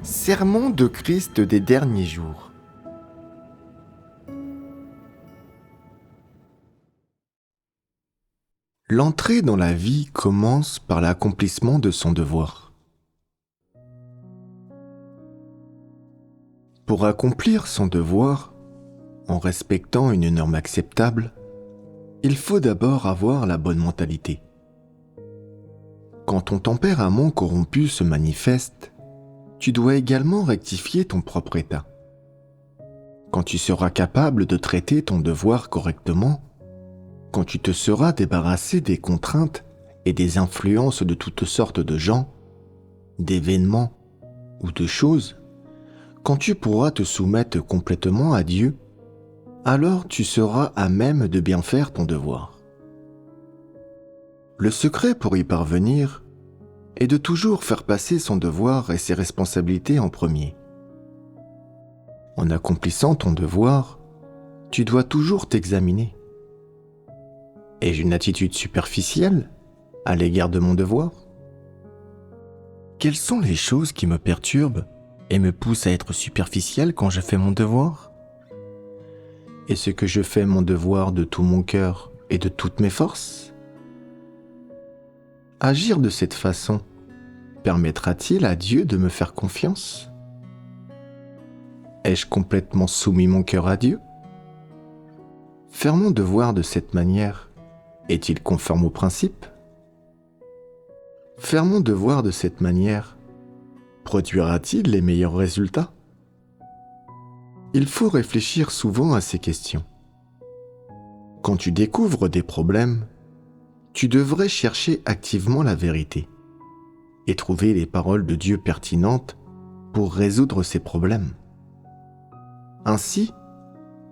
Sermon de Christ des derniers jours. L'entrée dans la vie commence par l'accomplissement de son devoir. Pour accomplir son devoir, en respectant une norme acceptable, il faut d'abord avoir la bonne mentalité. Quand ton tempérament corrompu se manifeste, tu dois également rectifier ton propre état. Quand tu seras capable de traiter ton devoir correctement, quand tu te seras débarrassé des contraintes et des influences de toutes sortes de gens, d'événements ou de choses, quand tu pourras te soumettre complètement à Dieu, alors tu seras à même de bien faire ton devoir. Le secret pour y parvenir est de toujours faire passer son devoir et ses responsabilités en premier. En accomplissant ton devoir, tu dois toujours t'examiner. Ai-je une attitude superficielle à l'égard de mon devoir? Quelles sont les choses qui me perturbent et me poussent à être superficiel quand je fais mon devoir? Est-ce que je fais mon devoir de tout mon cœur et de toutes mes forces? Agir de cette façon permettra-t-il à Dieu de me faire confiance? Ai-je complètement soumis mon cœur à Dieu? Faire mon devoir de cette manière est-il conforme aux principes? Faire mon devoir de cette manière produira-t-il les meilleurs résultats? Il faut réfléchir souvent à ces questions. Quand tu découvres des problèmes, tu devrais chercher activement la vérité et trouver les paroles de Dieu pertinentes pour résoudre ces problèmes. Ainsi,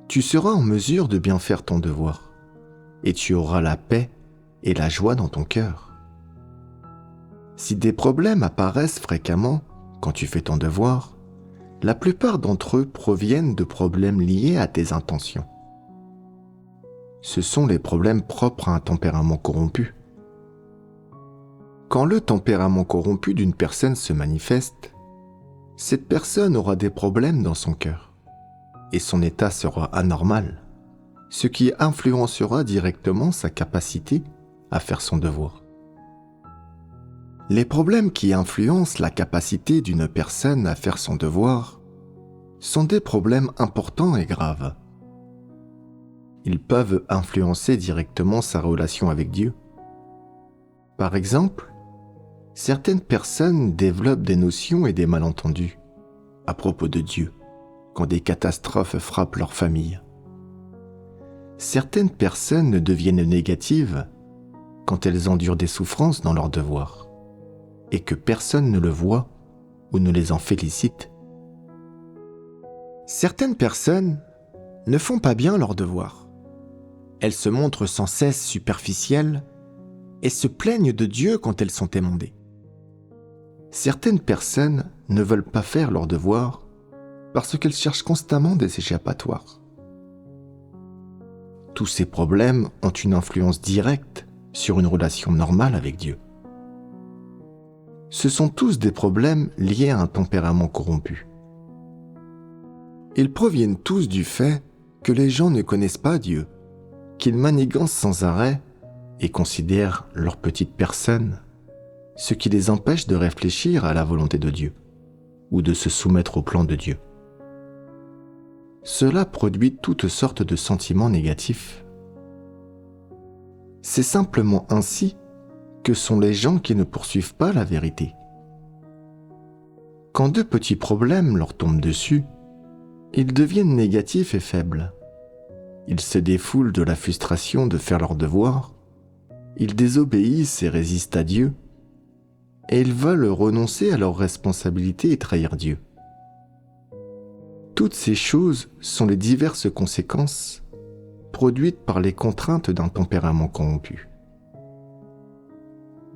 tu seras en mesure de bien faire ton devoir et tu auras la paix et la joie dans ton cœur. Si des problèmes apparaissent fréquemment quand tu fais ton devoir, la plupart d'entre eux proviennent de problèmes liés à tes intentions. Ce sont les problèmes propres à un tempérament corrompu. Quand le tempérament corrompu d'une personne se manifeste, cette personne aura des problèmes dans son cœur et son état sera anormal, ce qui influencera directement sa capacité à faire son devoir. Les problèmes qui influencent la capacité d'une personne à faire son devoir sont des problèmes importants et graves. Ils peuvent influencer directement sa relation avec Dieu. Par exemple, certaines personnes développent des notions et des malentendus à propos de Dieu quand des catastrophes frappent leur famille. Certaines personnes deviennent négatives quand elles endurent des souffrances dans leur devoir et que personne ne le voit ou ne les en félicite. Certaines personnes ne font pas bien leur devoir. Elles se montrent sans cesse superficielles et se plaignent de Dieu quand elles sont émondées. Certaines personnes ne veulent pas faire leur devoir parce qu'elles cherchent constamment des échappatoires. Tous ces problèmes ont une influence directe sur une relation normale avec Dieu. Ce sont tous des problèmes liés à un tempérament corrompu. Ils proviennent tous du fait que les gens ne connaissent pas Dieu, qu'ils manigancent sans arrêt et considèrent leur petite personne, ce qui les empêche de réfléchir à la volonté de Dieu ou de se soumettre au plan de Dieu. Cela produit toutes sortes de sentiments négatifs. C'est simplement ainsi que sont les gens qui ne poursuivent pas la vérité. Quand deux petits problèmes leur tombent dessus, ils deviennent négatifs et faibles. Ils se défoulent de la frustration de faire leur devoir, ils désobéissent et résistent à Dieu, et ils veulent renoncer à leurs responsabilités et trahir Dieu. Toutes ces choses sont les diverses conséquences produites par les contraintes d'un tempérament corrompu.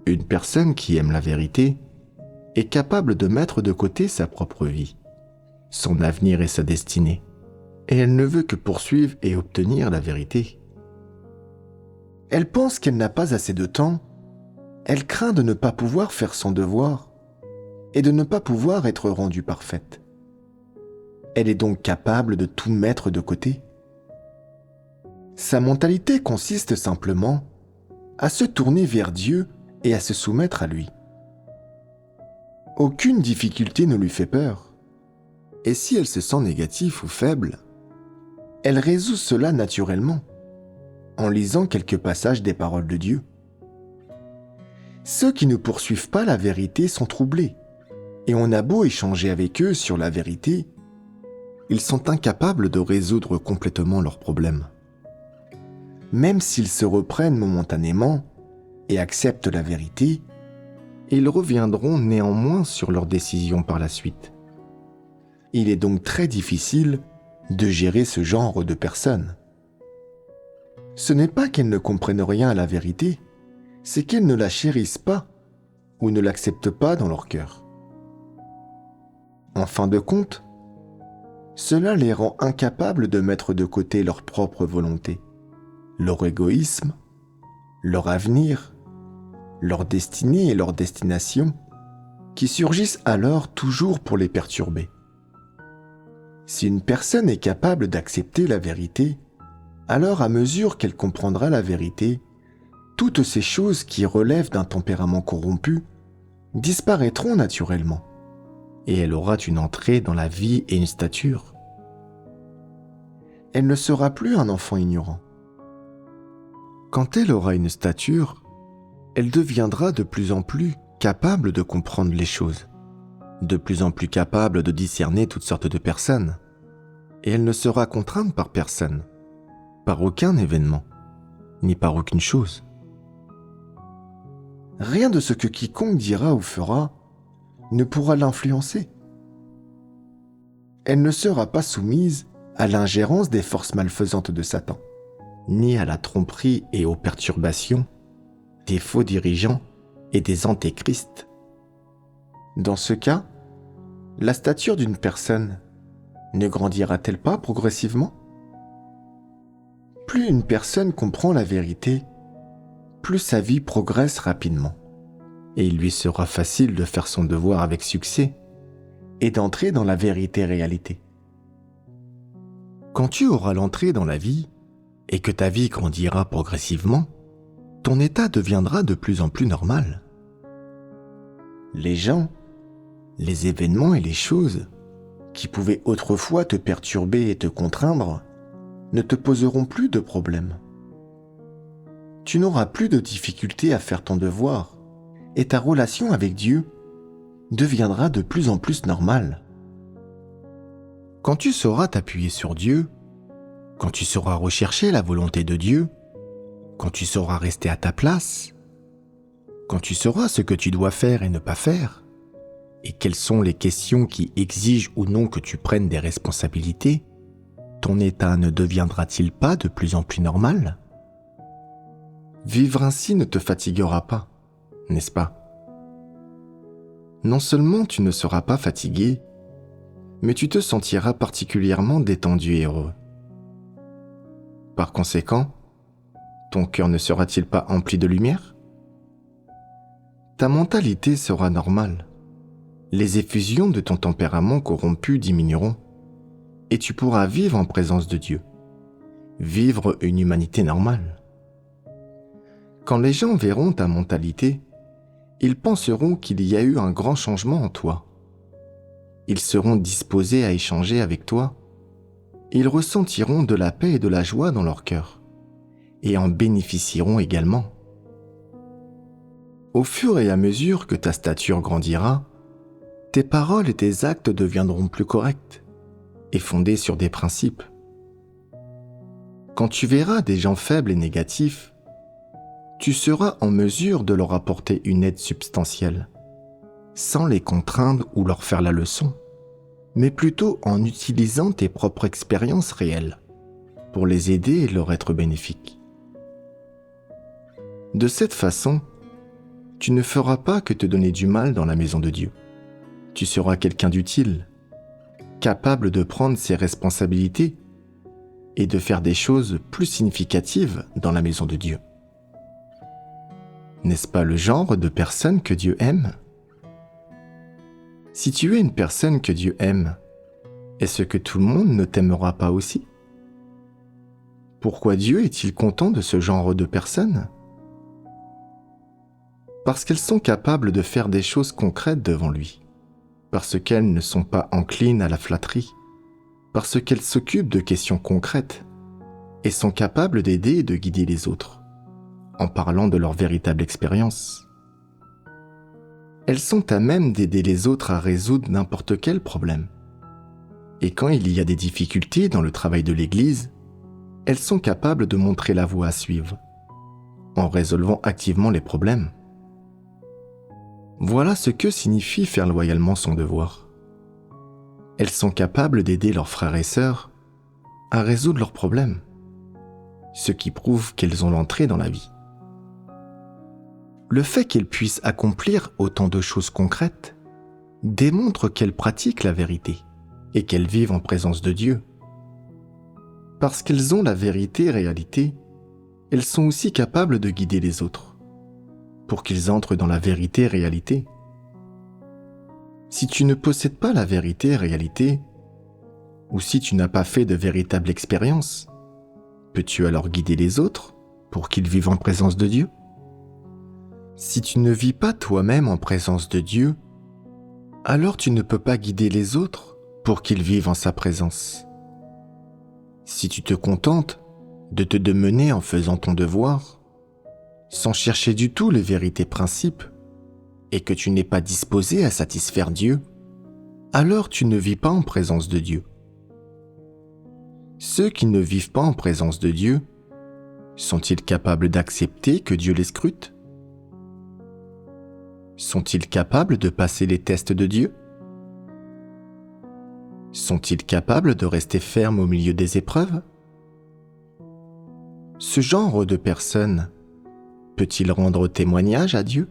Une personne qui aime la vérité est capable de mettre de côté sa propre vie, son avenir et sa destinée, et elle ne veut que poursuivre et obtenir la vérité. Elle pense qu'elle n'a pas assez de temps, elle craint de ne pas pouvoir faire son devoir, et de ne pas pouvoir être rendue parfaite. Elle est donc capable de tout mettre de côté. Sa mentalité consiste simplement à se tourner vers Dieu et à se soumettre à lui. Aucune difficulté ne lui fait peur, et si elle se sent négative ou faible, elle résout cela naturellement, en lisant quelques passages des paroles de Dieu. Ceux qui ne poursuivent pas la vérité sont troublés, et on a beau échanger avec eux sur la vérité, ils sont incapables de résoudre complètement leurs problèmes. Même s'ils se reprennent momentanément et acceptent la vérité, ils reviendront néanmoins sur leurs décisions par la suite. Il est donc très difficile de gérer ce genre de personnes. Ce n'est pas qu'elles ne comprennent rien à la vérité, c'est qu'elles ne la chérissent pas ou ne l'acceptent pas dans leur cœur. En fin de compte, cela les rend incapables de mettre de côté leur propre volonté, leur égoïsme, leur avenir, leur destinée et leur destination, qui surgissent alors toujours pour les perturber. Si une personne est capable d'accepter la vérité, alors à mesure qu'elle comprendra la vérité, toutes ces choses qui relèvent d'un tempérament corrompu disparaîtront naturellement, et elle aura une entrée dans la vie et une stature. Elle ne sera plus un enfant ignorant. Quand elle aura une stature, elle deviendra de plus en plus capable de comprendre les choses, de plus en plus capable de discerner toutes sortes de personnes, et elle ne sera contrainte par personne, par aucun événement, ni par aucune chose. Rien de ce que quiconque dira ou fera ne pourra l'influencer. Elle ne sera pas soumise à l'ingérence des forces malfaisantes de Satan, ni à la tromperie et aux perturbations des faux dirigeants et des antéchrists. Dans ce cas, la stature d'une personne ne grandira-t-elle pas progressivement? Plus une personne comprend la vérité, plus sa vie progresse rapidement, et il lui sera facile de faire son devoir avec succès et d'entrer dans la vérité-réalité. Quand tu auras l'entrée dans la vie et que ta vie grandira progressivement, ton état deviendra de plus en plus normal. Les gens, les événements et les choses qui pouvaient autrefois te perturber et te contraindre ne te poseront plus de problèmes. Tu n'auras plus de difficultés à faire ton devoir et ta relation avec Dieu deviendra de plus en plus normale. Quand tu sauras t'appuyer sur Dieu, quand tu sauras rechercher la volonté de Dieu, quand tu sauras rester à ta place, quand tu sauras ce que tu dois faire et ne pas faire, et quelles sont les questions qui exigent ou non que tu prennes des responsabilités, ton état ne deviendra-t-il pas de plus en plus normal? Vivre ainsi ne te fatiguera pas, n'est-ce pas? Non seulement tu ne seras pas fatigué, mais tu te sentiras particulièrement détendu et heureux. Par conséquent, ton cœur ne sera-t-il pas empli de lumière? Ta mentalité sera normale. Les effusions de ton tempérament corrompu diminueront et tu pourras vivre en présence de Dieu, vivre une humanité normale. Quand les gens verront ta mentalité, ils penseront qu'il y a eu un grand changement en toi. Ils seront disposés à échanger avec toi. Ils ressentiront de la paix et de la joie dans leur cœur et en bénéficieront également. Au fur et à mesure que ta stature grandira, tes paroles et tes actes deviendront plus corrects et fondés sur des principes. Quand tu verras des gens faibles et négatifs, tu seras en mesure de leur apporter une aide substantielle, sans les contraindre ou leur faire la leçon, mais plutôt en utilisant tes propres expériences réelles pour les aider et leur être bénéfiques. De cette façon, tu ne feras pas que te donner du mal dans la maison de Dieu. Tu seras quelqu'un d'utile, capable de prendre ses responsabilités et de faire des choses plus significatives dans la maison de Dieu. N'est-ce pas le genre de personne que Dieu aime? Si tu es une personne que Dieu aime, est-ce que tout le monde ne t'aimera pas aussi? Pourquoi Dieu est-il content de ce genre de personnes? Parce qu'elles sont capables de faire des choses concrètes devant lui, parce qu'elles ne sont pas enclines à la flatterie, parce qu'elles s'occupent de questions concrètes et sont capables d'aider et de guider les autres, en parlant de leur véritable expérience. Elles sont à même d'aider les autres à résoudre n'importe quel problème. Et quand il y a des difficultés dans le travail de l'Église, elles sont capables de montrer la voie à suivre, en résolvant activement les problèmes. Voilà ce que signifie faire loyalement son devoir. Elles sont capables d'aider leurs frères et sœurs à résoudre leurs problèmes, ce qui prouve qu'elles ont l'entrée dans la vie. Le fait qu'elles puissent accomplir autant de choses concrètes démontre qu'elles pratiquent la vérité et qu'elles vivent en présence de Dieu. Parce qu'elles ont la vérité et réalité, elles sont aussi capables de guider les autres pour qu'ils entrent dans la vérité et réalité. Si tu ne possèdes pas la vérité et réalité, ou si tu n'as pas fait de véritable expérience, peux-tu alors guider les autres pour qu'ils vivent en présence de Dieu? Si tu ne vis pas toi-même en présence de Dieu, alors tu ne peux pas guider les autres pour qu'ils vivent en sa présence. Si tu te contentes de te démener en faisant ton devoir, sans chercher du tout les vérités principes, et que tu n'es pas disposé à satisfaire Dieu, alors tu ne vis pas en présence de Dieu. Ceux qui ne vivent pas en présence de Dieu, sont-ils capables d'accepter que Dieu les scrute? Sont-ils capables de passer les tests de Dieu? Sont-ils capables de rester fermes au milieu des épreuves? Ce genre de personnes peut-il rendre témoignage à Dieu?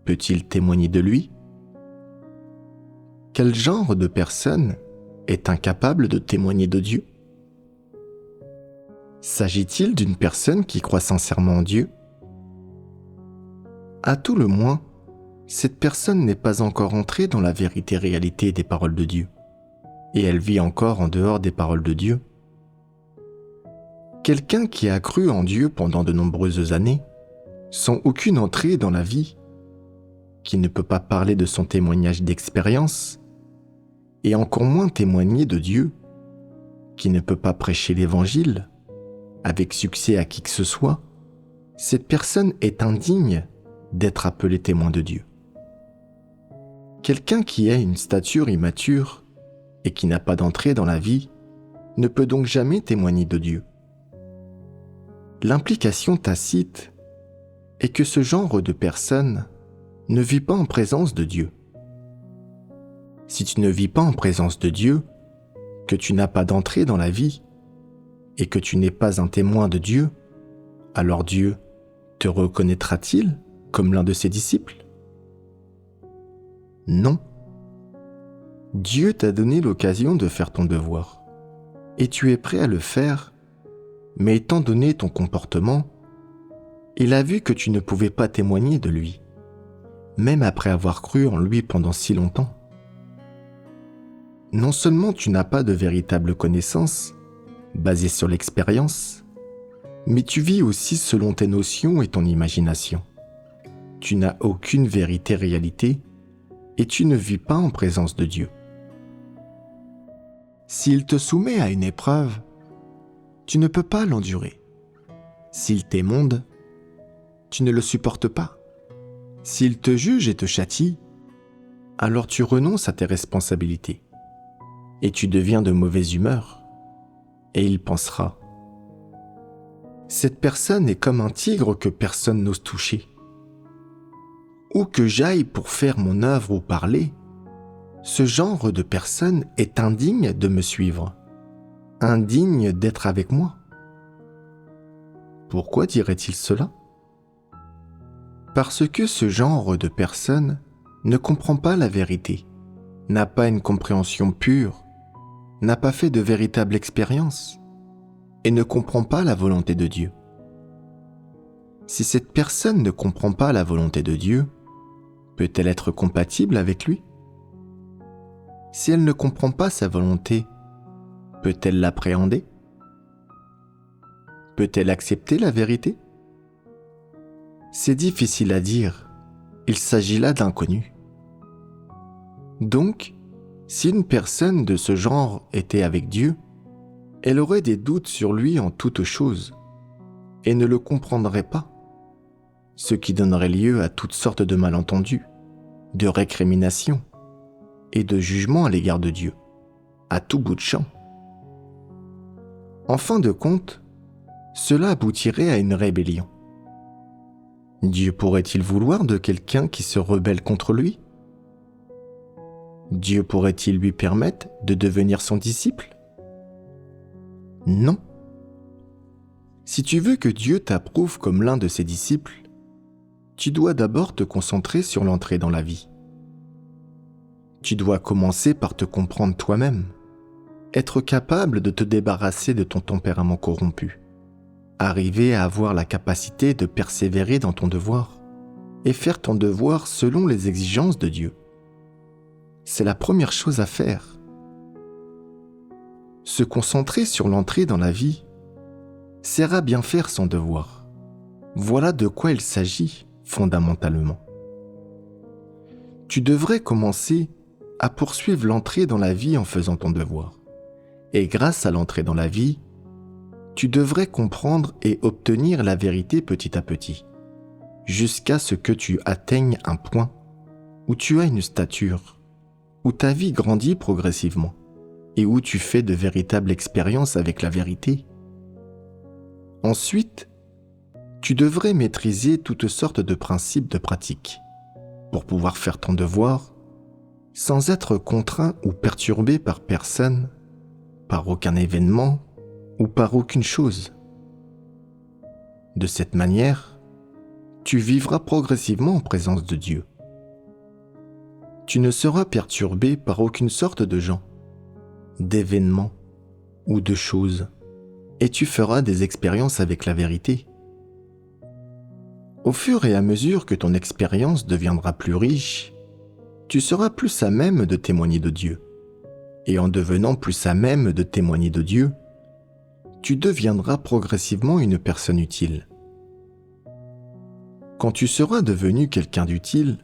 Peut-il témoigner de lui? Quel genre de personne est incapable de témoigner de Dieu? S'agit-il d'une personne qui croit sincèrement en Dieu? À tout le moins, cette personne n'est pas encore entrée dans la vérité réalité des paroles de Dieu, et elle vit encore en dehors des paroles de Dieu. Quelqu'un qui a cru en Dieu pendant de nombreuses années, sans aucune entrée dans la vie, qui ne peut pas parler de son témoignage d'expérience, et encore moins témoigner de Dieu, qui ne peut pas prêcher l'Évangile avec succès à qui que ce soit, cette personne est indigne d'être appelé témoin de Dieu. Quelqu'un qui a une stature immature et qui n'a pas d'entrée dans la vie ne peut donc jamais témoigner de Dieu. L'implication tacite est que ce genre de personne ne vit pas en présence de Dieu. Si tu ne vis pas en présence de Dieu, que tu n'as pas d'entrée dans la vie et que tu n'es pas un témoin de Dieu, alors Dieu te reconnaîtra-t-il comme l'un de ses disciples? Non. Dieu t'a donné l'occasion de faire ton devoir et tu es prêt à le faire, mais étant donné ton comportement, il a vu que tu ne pouvais pas témoigner de lui, même après avoir cru en lui pendant si longtemps. Non seulement tu n'as pas de véritable connaissance, basée sur l'expérience, mais tu vis aussi selon tes notions et ton imagination. Tu n'as aucune vérité réalité et tu ne vis pas en présence de Dieu. S'il te soumet à une épreuve, tu ne peux pas l'endurer. S'il t'émonde, tu ne le supportes pas. S'il te juge et te châtie, alors tu renonces à tes responsabilités et tu deviens de mauvaise humeur. Et il pensera: cette personne est comme un tigre que personne n'ose toucher. Où que j'aille pour faire mon œuvre ou parler, ce genre de personne est indigne de me suivre, indigne d'être avec moi. Pourquoi dirait-il cela? Parce que ce genre de personne ne comprend pas la vérité, n'a pas une compréhension pure, n'a pas fait de véritable expérience et ne comprend pas la volonté de Dieu. Si cette personne ne comprend pas la volonté de Dieu, Peut-elle être compatible avec lui? Si elle ne comprend pas sa volonté, peut-elle l'appréhender? Peut-elle accepter la vérité? C'est difficile à dire, il s'agit là d'inconnus. Donc, si une personne de ce genre était avec Dieu, elle aurait des doutes sur lui en toutes choses et ne le comprendrait pas, ce qui donnerait lieu à toutes sortes de malentendus, de récriminations et de jugements à l'égard de Dieu, à tout bout de champ. En fin de compte, cela aboutirait à une rébellion. Dieu pourrait-il vouloir de quelqu'un qui se rebelle contre lui? Dieu pourrait-il lui permettre de devenir son disciple? Non. Si tu veux que Dieu t'approuve comme l'un de ses disciples, tu dois d'abord te concentrer sur l'entrée dans la vie. Tu dois commencer par te comprendre toi-même, être capable de te débarrasser de ton tempérament corrompu, arriver à avoir la capacité de persévérer dans ton devoir et faire ton devoir selon les exigences de Dieu. C'est la première chose à faire. Se concentrer sur l'entrée dans la vie sert à bien faire son devoir. Voilà de quoi il s'agit fondamentalement. Tu devrais commencer à poursuivre l'entrée dans la vie en faisant ton devoir. Et grâce à l'entrée dans la vie, tu devrais comprendre et obtenir la vérité petit à petit, jusqu'à ce que tu atteignes un point où tu as une stature, où ta vie grandit progressivement et où tu fais de véritables expériences avec la vérité. Ensuite, tu devrais maîtriser toutes sortes de principes de pratique pour pouvoir faire ton devoir sans être contraint ou perturbé par personne, par aucun événement ou par aucune chose. De cette manière, tu vivras progressivement en présence de Dieu. Tu ne seras perturbé par aucune sorte de gens, d'événements ou de choses, et tu feras des expériences avec la vérité. Au fur et à mesure que ton expérience deviendra plus riche, tu seras plus à même de témoigner de Dieu. Et en devenant plus à même de témoigner de Dieu, tu deviendras progressivement une personne utile. Quand tu seras devenu quelqu'un d'utile,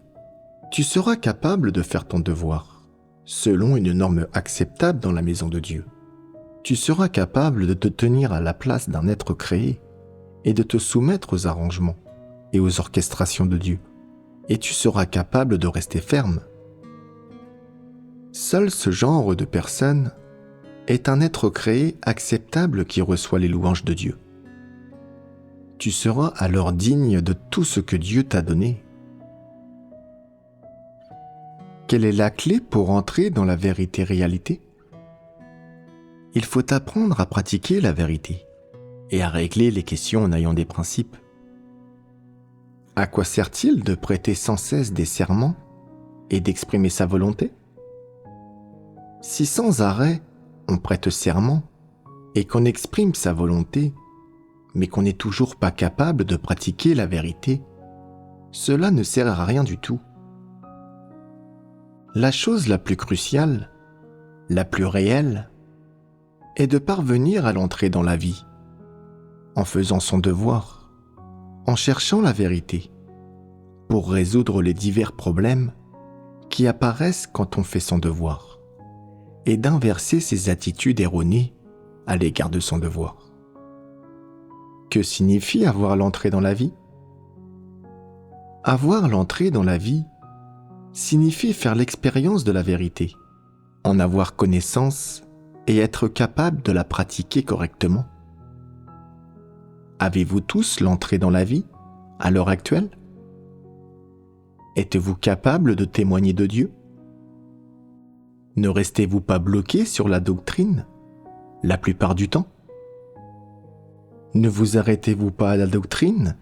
tu seras capable de faire ton devoir, selon une norme acceptable dans la maison de Dieu. Tu seras capable de te tenir à la place d'un être créé et de te soumettre aux arrangements et aux orchestrations de Dieu. Et tu seras capable de rester ferme. Seul ce genre de personne est un être créé acceptable qui reçoit les louanges de Dieu. Tu seras alors digne de tout ce que Dieu t'a donné. Quelle est la clé pour entrer dans la vérité-réalité? Il faut apprendre à pratiquer la vérité et à régler les questions en ayant des principes. À quoi sert-il de prêter sans cesse des serments et d'exprimer sa volonté? Si sans arrêt on prête serment et qu'on exprime sa volonté, mais qu'on n'est toujours pas capable de pratiquer la vérité, cela ne sert à rien du tout. La chose la plus cruciale, la plus réelle, est de parvenir à l'entrée dans la vie, en faisant son devoir, en cherchant la vérité, pour résoudre les divers problèmes qui apparaissent quand on fait son devoir, et d'inverser ses attitudes erronées à l'égard de son devoir. Que signifie avoir l'entrée dans la vie? Avoir l'entrée dans la vie signifie faire l'expérience de la vérité, en avoir connaissance et être capable de la pratiquer correctement. Avez-vous tous l'entrée dans la vie à l'heure actuelle? Êtes-vous capable de témoigner de Dieu? Ne restez-vous pas bloqué sur la doctrine la plupart du temps? Ne vous arrêtez-vous pas à la doctrine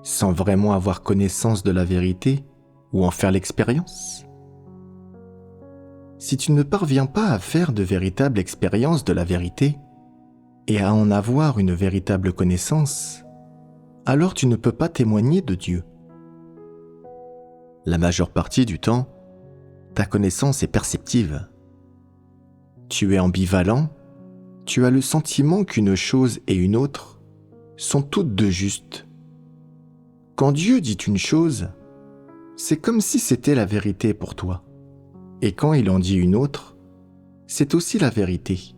sans vraiment avoir connaissance de la vérité ou en faire l'expérience? Si tu ne parviens pas à faire de véritable expérience de la vérité et à en avoir une véritable connaissance, alors tu ne peux pas témoigner de Dieu. La majeure partie du temps, ta connaissance est perceptive. Tu es ambivalent, tu as le sentiment qu'une chose et une autre sont toutes deux justes. Quand Dieu dit une chose, c'est comme si c'était la vérité pour toi. Et quand il en dit une autre, c'est aussi la vérité.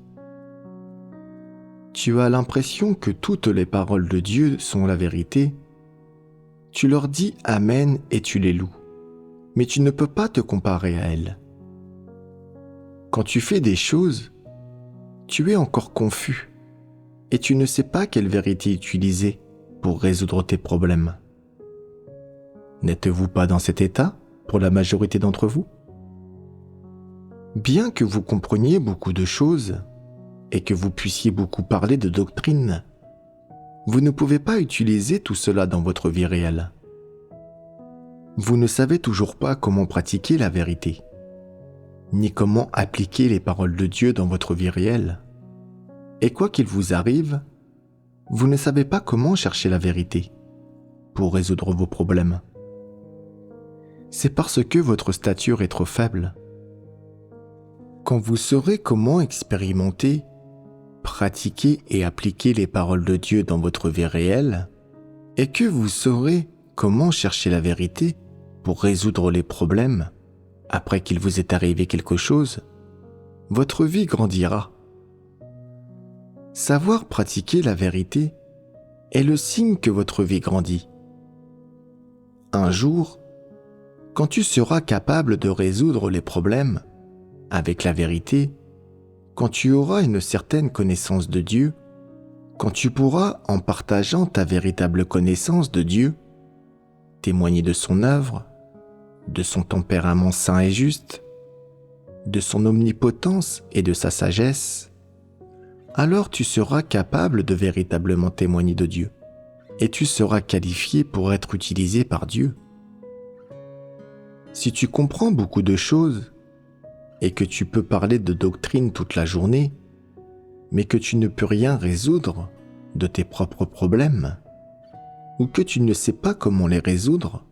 Tu as l'impression que toutes les paroles de Dieu sont la vérité. Tu leur dis Amen et tu les loues, mais tu ne peux pas te comparer à elles. Quand tu fais des choses, tu es encore confus et tu ne sais pas quelle vérité utiliser pour résoudre tes problèmes. N'êtes-vous pas dans cet état pour la majorité d'entre vous ? Bien que vous compreniez beaucoup de choses et que vous puissiez beaucoup parler de doctrine, vous ne pouvez pas utiliser tout cela dans votre vie réelle. Vous ne savez toujours pas comment pratiquer la vérité, ni comment appliquer les paroles de Dieu dans votre vie réelle. Et quoi qu'il vous arrive, vous ne savez pas comment chercher la vérité pour résoudre vos problèmes. C'est parce que votre stature est trop faible. Quand vous saurez comment expérimenter, pratiquer et appliquer les paroles de Dieu dans votre vie réelle, et que vous saurez comment chercher la vérité pour résoudre les problèmes après qu'il vous est arrivé quelque chose, votre vie grandira. Savoir pratiquer la vérité est le signe que votre vie grandit. Un jour, quand tu seras capable de résoudre les problèmes avec la vérité, quand tu auras une certaine connaissance de Dieu, quand tu pourras, en partageant ta véritable connaissance de Dieu, témoigner de son œuvre, de son tempérament saint et juste, de son omnipotence et de sa sagesse, alors tu seras capable de véritablement témoigner de Dieu et tu seras qualifié pour être utilisé par Dieu. Si tu comprends beaucoup de choses et que tu peux parler de doctrine toute la journée, mais que tu ne peux rien résoudre de tes propres problèmes, ou que tu ne sais pas comment les résoudre,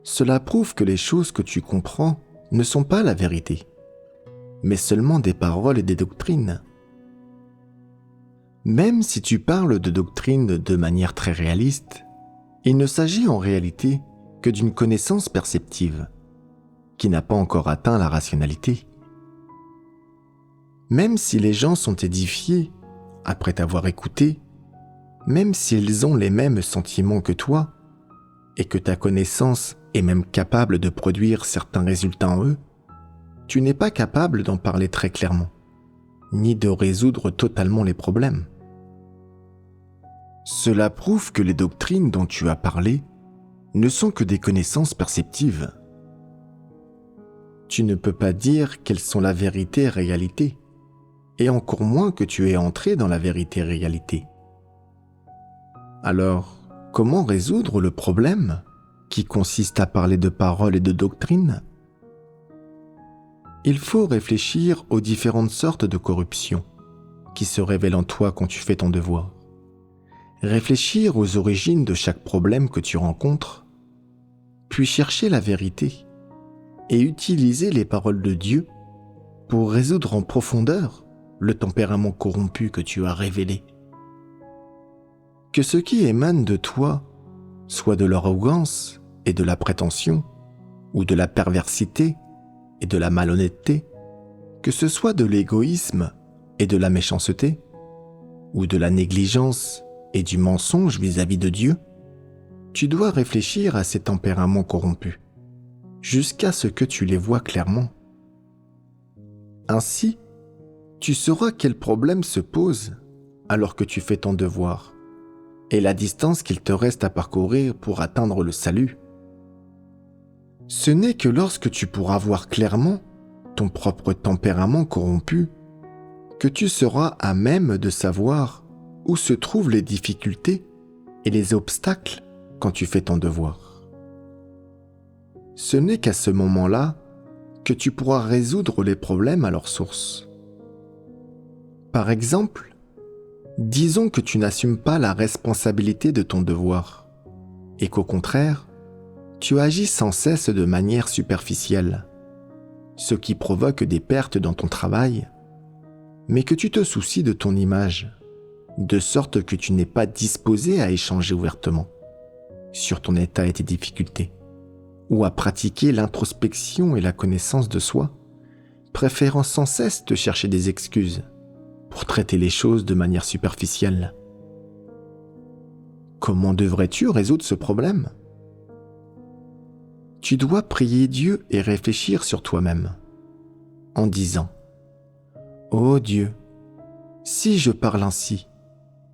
cela prouve que les choses que tu comprends ne sont pas la vérité, mais seulement des paroles et des doctrines. Même si tu parles de doctrine de manière très réaliste, il ne s'agit en réalité que d'une connaissance perceptive, qui n'a pas encore atteint la rationalité. Même si les gens sont édifiés après t'avoir écouté, même s'ils ont les mêmes sentiments que toi, et que ta connaissance est même capable de produire certains résultats en eux, tu n'es pas capable d'en parler très clairement, ni de résoudre totalement les problèmes. Cela prouve que les doctrines dont tu as parlé ne sont que des connaissances perceptives. Tu ne peux pas dire quelles sont la vérité réalité, et encore moins que tu es entré dans la vérité réalité. Alors, comment résoudre le problème qui consiste à parler de paroles et de doctrines ? Il faut réfléchir aux différentes sortes de corruption qui se révèlent en toi quand tu fais ton devoir. Réfléchir aux origines de chaque problème que tu rencontres, puis chercher la vérité et utiliser les paroles de Dieu pour résoudre en profondeur le tempérament corrompu que tu as révélé. Que ce qui émane de toi soit de l'arrogance et de la prétention, ou de la perversité et de la malhonnêteté, que ce soit de l'égoïsme et de la méchanceté, ou de la négligence et du mensonge vis-à-vis de Dieu, tu dois réfléchir à ces tempéraments corrompus, jusqu'à ce que tu les vois clairement. Ainsi, tu sauras quel problème se pose alors que tu fais ton devoir, et la distance qu'il te reste à parcourir pour atteindre le salut. Ce n'est que lorsque tu pourras voir clairement ton propre tempérament corrompu que tu seras à même de savoir où se trouvent les difficultés et les obstacles quand tu fais ton devoir. Ce n'est qu'à ce moment-là que tu pourras résoudre les problèmes à leur source. Par exemple, disons que tu n'assumes pas la responsabilité de ton devoir et qu'au contraire, Tu agis sans cesse de manière superficielle, ce qui provoque des pertes dans ton travail, mais que tu te soucies de ton image, de sorte que tu n'es pas disposé à échanger ouvertement sur ton état et tes difficultés, ou à pratiquer l'introspection et la connaissance de soi, préférant sans cesse te chercher des excuses pour traiter les choses de manière superficielle. Comment devrais-tu résoudre ce problème ? Tu dois prier Dieu et réfléchir sur toi-même, en disant « Ô Dieu, si je parle ainsi,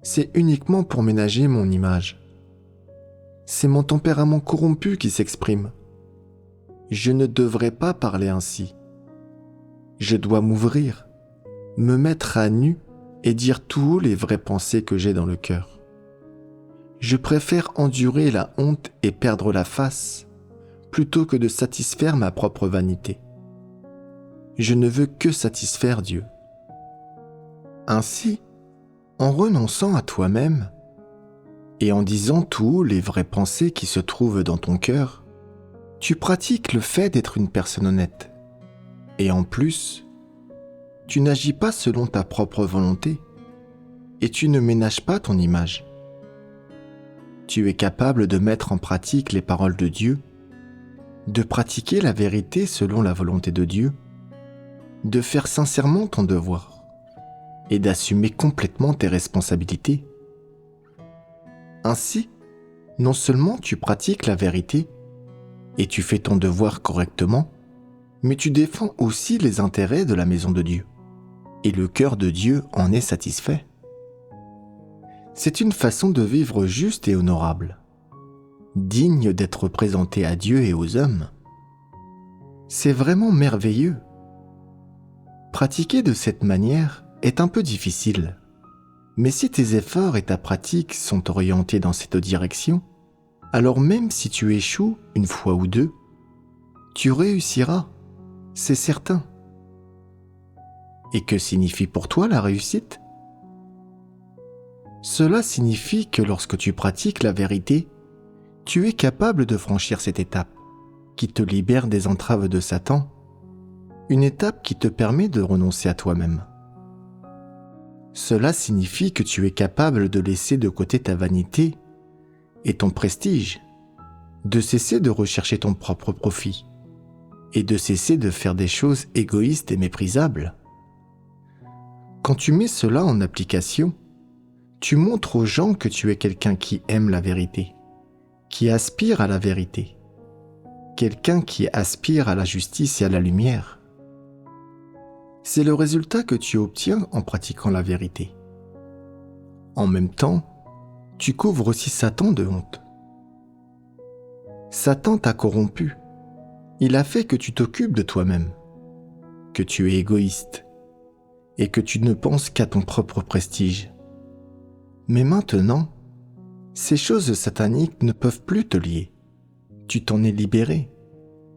c'est uniquement pour ménager mon image. C'est mon tempérament corrompu qui s'exprime. Je ne devrais pas parler ainsi. Je dois m'ouvrir, me mettre à nu et dire tout haut les vraies pensées que j'ai dans le cœur. Je préfère endurer la honte et perdre la face plutôt que de satisfaire ma propre vanité. Je ne veux que satisfaire Dieu. Ainsi, en renonçant à toi-même et en disant tout haut les vraies pensées qui se trouvent dans ton cœur, tu pratiques le fait d'être une personne honnête. Et en plus, tu n'agis pas selon ta propre volonté et tu ne ménages pas ton image. Tu es capable de mettre en pratique les paroles de Dieu, de pratiquer la vérité selon la volonté de Dieu, de faire sincèrement ton devoir et d'assumer complètement tes responsabilités. Ainsi, non seulement tu pratiques la vérité et tu fais ton devoir correctement, mais tu défends aussi les intérêts de la maison de Dieu, et le cœur de Dieu en est satisfait. C'est une façon de vivre juste et honorable, digne d'être présenté à Dieu et aux hommes. C'est vraiment merveilleux. Pratiquer de cette manière est un peu difficile, mais si tes efforts et ta pratique sont orientés dans cette direction, alors même si tu échoues une fois ou deux, tu réussiras, c'est certain. Et que signifie pour toi la réussite ? Cela signifie que lorsque tu pratiques la vérité, tu es capable de franchir cette étape qui te libère des entraves de Satan, une étape qui te permet de renoncer à toi-même. Cela signifie que tu es capable de laisser de côté ta vanité et ton prestige, de cesser de rechercher ton propre profit et de cesser de faire des choses égoïstes et méprisables. Quand tu mets cela en application, tu montres aux gens que tu es quelqu'un qui aime la vérité, qui aspire à la vérité, quelqu'un qui aspire à la justice et à la lumière. C'est le résultat que tu obtiens en pratiquant la vérité. En même temps, tu couvres aussi Satan de honte. Satan t'a corrompu. Il a fait que tu t'occupes de toi-même, que tu es égoïste et que tu ne penses qu'à ton propre prestige. Mais maintenant, ces choses sataniques ne peuvent plus te lier. Tu t'en es libéré.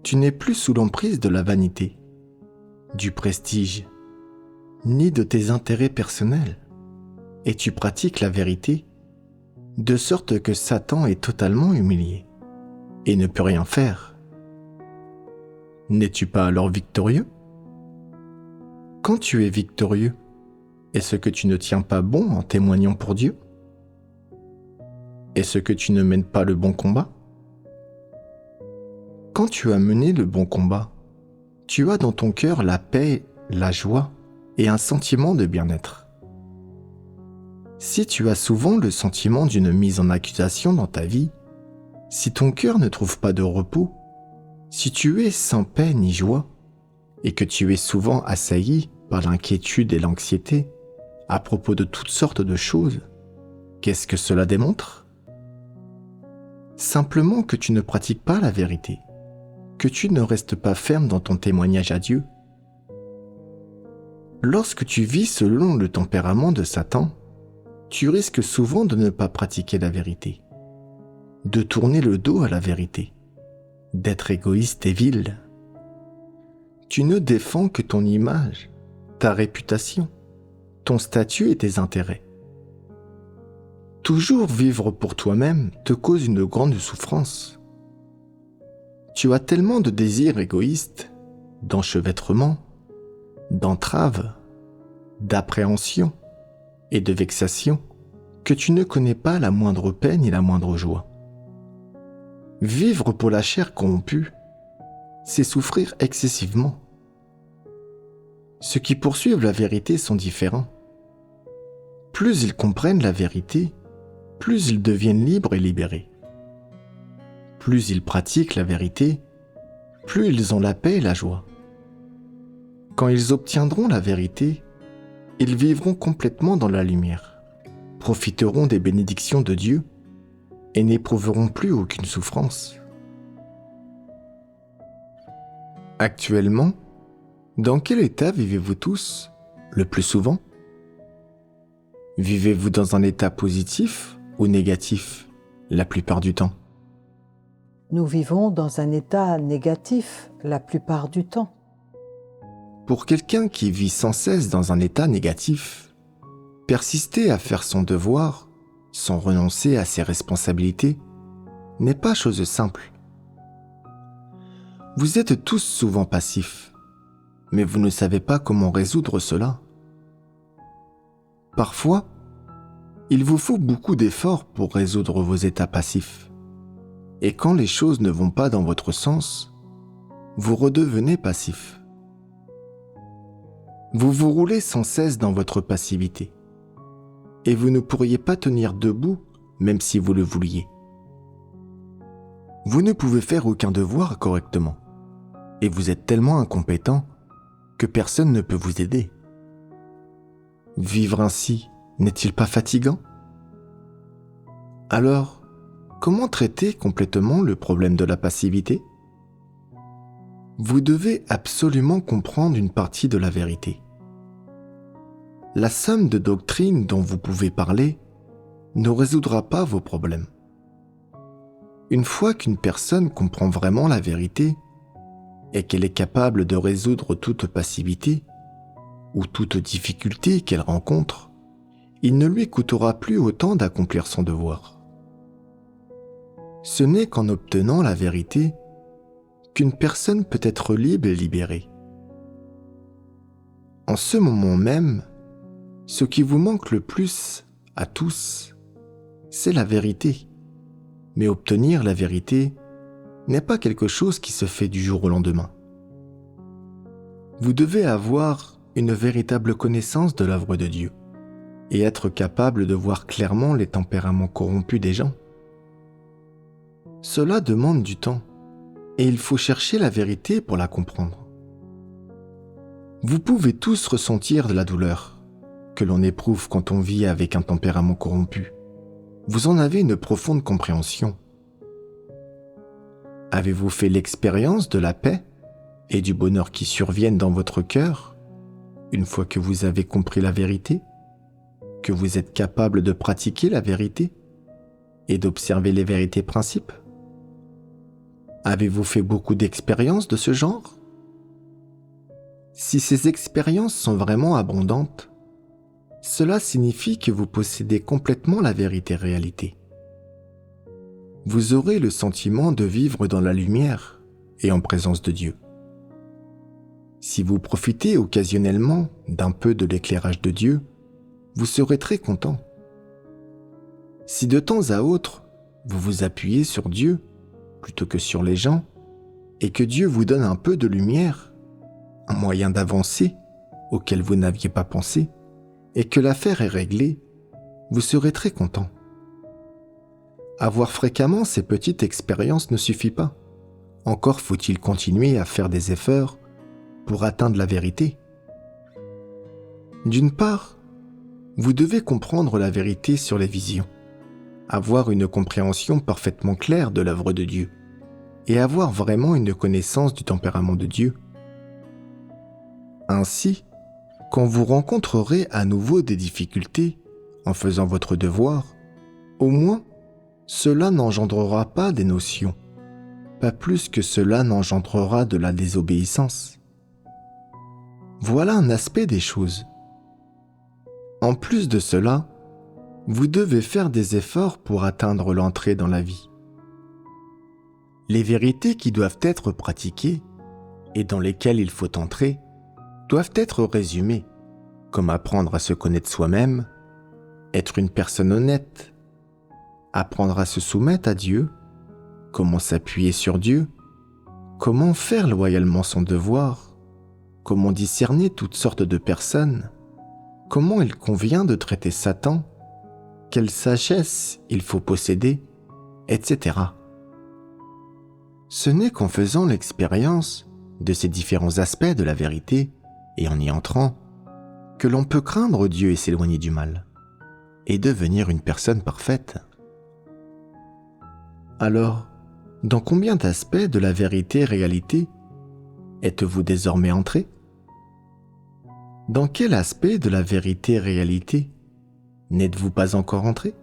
Tu n'es plus sous l'emprise de la vanité, du prestige, ni de tes intérêts personnels. Et tu pratiques la vérité, de sorte que Satan est totalement humilié et ne peut rien faire. N'es-tu pas alors victorieux ? Quand tu es victorieux, est-ce que tu ne tiens pas bon en témoignant pour Dieu ? Est-ce que tu ne mènes pas le bon combat ? Quand tu as mené le bon combat, tu as dans ton cœur la paix, la joie et un sentiment de bien-être. Si tu as souvent le sentiment d'une mise en accusation dans ta vie, si ton cœur ne trouve pas de repos, si tu es sans paix ni joie, et que tu es souvent assailli par l'inquiétude et l'anxiété à propos de toutes sortes de choses, qu'est-ce que cela démontre ? Simplement que tu ne pratiques pas la vérité, que tu ne restes pas ferme dans ton témoignage à Dieu. Lorsque tu vis selon le tempérament de Satan, tu risques souvent de ne pas pratiquer la vérité, de tourner le dos à la vérité, d'être égoïste et vil. Tu ne défends que ton image, ta réputation, ton statut et tes intérêts. Toujours vivre pour toi-même te cause une grande souffrance. Tu as tellement de désirs égoïstes, d'enchevêtrements, d'entraves, d'appréhension et de vexation que tu ne connais pas la moindre paix ni la moindre joie. Vivre pour la chair corrompue, c'est souffrir excessivement. Ceux qui poursuivent la vérité sont différents. Plus ils comprennent la vérité, plus ils deviennent libres et libérés. Plus ils pratiquent la vérité, plus ils ont la paix et la joie. Quand ils obtiendront la vérité, ils vivront complètement dans la lumière, profiteront des bénédictions de Dieu et n'éprouveront plus aucune souffrance. Actuellement, dans quel état vivez-vous tous, le plus souvent ? Vivez-vous dans un état positif ou négatif, la plupart du temps ? Nous vivons dans un état négatif la plupart du temps. Pour quelqu'un qui vit sans cesse dans un état négatif, persister à faire son devoir sans renoncer à ses responsabilités n'est pas chose simple. Vous êtes tous souvent passifs, mais vous ne savez pas comment résoudre cela. Parfois, il vous faut beaucoup d'efforts pour résoudre vos états passifs. Et quand les choses ne vont pas dans votre sens, vous redevenez passif. Vous vous roulez sans cesse dans votre passivité. Et vous ne pourriez pas tenir debout même si vous le vouliez. Vous ne pouvez faire aucun devoir correctement. Et vous êtes tellement incompétent que personne ne peut vous aider. Vivre ainsi n'est-il pas fatigant ? Alors, comment traiter complètement le problème de la passivité ? Vous devez absolument comprendre une partie de la vérité. La somme de doctrines dont vous pouvez parler ne résoudra pas vos problèmes. Une fois qu'une personne comprend vraiment la vérité et qu'elle est capable de résoudre toute passivité ou toute difficulté qu'elle rencontre, il ne lui coûtera plus autant d'accomplir son devoir. Ce n'est qu'en obtenant la vérité qu'une personne peut être libre et libérée. En ce moment même, ce qui vous manque le plus à tous, c'est la vérité. Mais obtenir la vérité n'est pas quelque chose qui se fait du jour au lendemain. Vous devez avoir une véritable connaissance de l'œuvre de Dieu et être capable de voir clairement les tempéraments corrompus des gens. Cela demande du temps et il faut chercher la vérité pour la comprendre. Vous pouvez tous ressentir de la douleur que l'on éprouve quand on vit avec un tempérament corrompu. Vous en avez une profonde compréhension. Avez-vous fait l'expérience de la paix et du bonheur qui surviennent dans votre cœur une fois que vous avez compris la vérité, que vous êtes capable de pratiquer la vérité et d'observer les vérités principes ? Avez-vous fait beaucoup d'expériences de ce genre ? Si ces expériences sont vraiment abondantes, cela signifie que vous possédez complètement la vérité réalité. Vous aurez le sentiment de vivre dans la lumière et en présence de Dieu. Si vous profitez occasionnellement d'un peu de l'éclairage de Dieu, vous serez très content. Si de temps à autre, vous vous appuyez sur Dieu plutôt que sur les gens, et que Dieu vous donne un peu de lumière, un moyen d'avancer auquel vous n'aviez pas pensé, et que l'affaire est réglée, vous serez très content. Avoir fréquemment ces petites expériences ne suffit pas. Encore faut-il continuer à faire des efforts pour atteindre la vérité. D'une part, vous devez comprendre la vérité sur les visions, avoir une compréhension parfaitement claire de l'œuvre de Dieu, et avoir vraiment une connaissance du tempérament de Dieu. Ainsi, quand vous rencontrerez à nouveau des difficultés en faisant votre devoir, au moins, cela n'engendrera pas des notions, pas plus que cela n'engendrera de la désobéissance. Voilà un aspect des choses. En plus de cela, vous devez faire des efforts pour atteindre l'entrée dans la vie. Les vérités qui doivent être pratiquées et dans lesquelles il faut entrer doivent être résumées, comme apprendre à se connaître soi-même, être une personne honnête, apprendre à se soumettre à Dieu, comment s'appuyer sur Dieu, comment faire loyalement son devoir, comment discerner toutes sortes de personnes, comment il convient de traiter Satan, quelle sagesse il faut posséder, etc. Ce n'est qu'en faisant l'expérience de ces différents aspects de la vérité et en y entrant que l'on peut craindre Dieu et s'éloigner du mal et devenir une personne parfaite. Alors, dans combien d'aspects de la vérité-réalité êtes-vous désormais entré ? Dans quel aspect de la vérité-réalité n'êtes-vous pas encore entré ?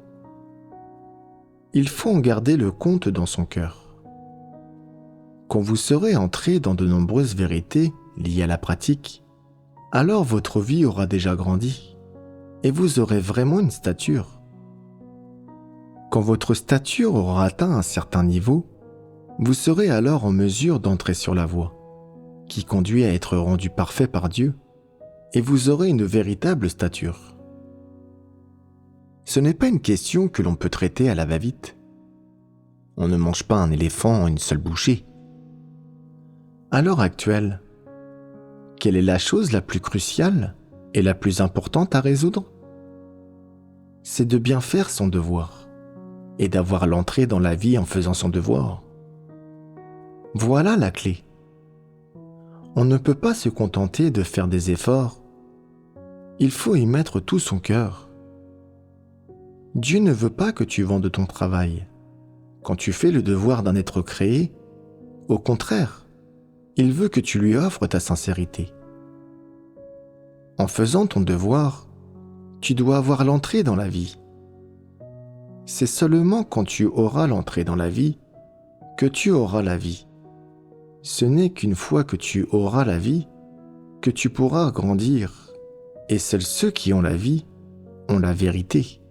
Il faut en garder le compte dans son cœur. Quand vous serez entré dans de nombreuses vérités liées à la pratique, alors votre vie aura déjà grandi et vous aurez vraiment une stature. Quand votre stature aura atteint un certain niveau, vous serez alors en mesure d'entrer sur la voie qui conduit à être rendu parfait par Dieu et vous aurez une véritable stature. Ce n'est pas une question que l'on peut traiter à la va-vite. On ne mange pas un éléphant en une seule bouchée. À l'heure actuelle, quelle est la chose la plus cruciale et la plus importante à résoudre ? C'est de bien faire son devoir et d'avoir l'entrée dans la vie en faisant son devoir. Voilà la clé. On ne peut pas se contenter de faire des efforts. Il faut y mettre tout son cœur. Dieu ne veut pas que tu vendes ton travail. Quand tu fais le devoir d'un être créé, au contraire, il veut que tu lui offres ta sincérité. En faisant ton devoir, tu dois avoir l'entrée dans la vie. C'est seulement quand tu auras l'entrée dans la vie que tu auras la vie. Ce n'est qu'une fois que tu auras la vie que tu pourras grandir, et seuls ceux qui ont la vie ont la vérité.